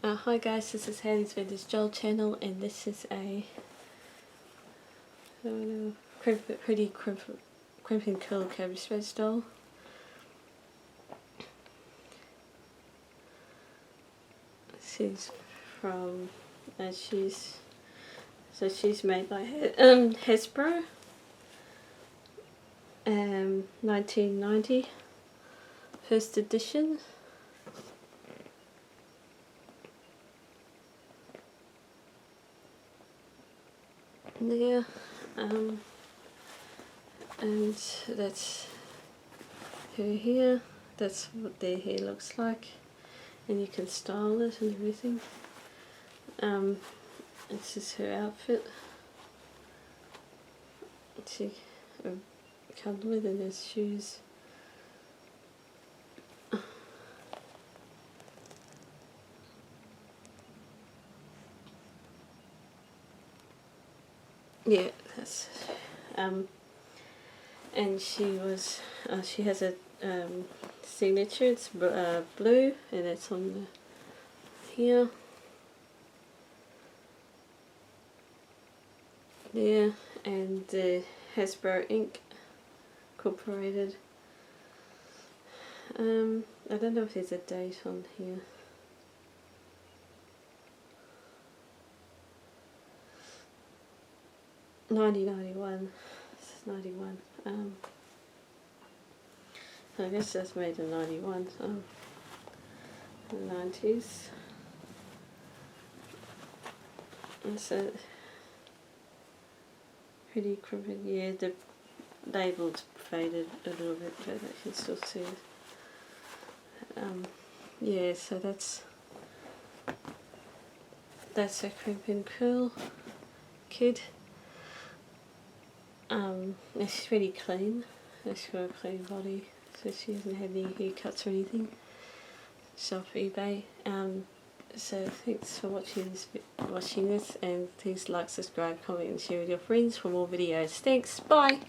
Hi guys, this is Haley's Vintage Doll channel, and this is a pretty crimp and curl Cabbage doll. She's from she's made by Hasbro, 1990, first edition. Yeah, and that's her hair. That's what their hair looks like, and you can style it and everything. This is her outfit. She comes with it as shoes. Yeah, that's and she has a signature. It's blue, and it's on the here. There, and the Hasbro ink incorporated. I don't know if there's a date on here. '91. This is 91. I guess that's made in 91. The 90s. It's a pretty crimpy. Yeah, the label's faded a little bit, but I can still see it. Yeah, so that's a crimp and curl kid. It's really clean. She's got a clean body, so she hasn't had any haircuts or anything. It's off eBay. So thanks for watching this, and please like, subscribe, comment and share with your friends for more videos. Thanks, bye!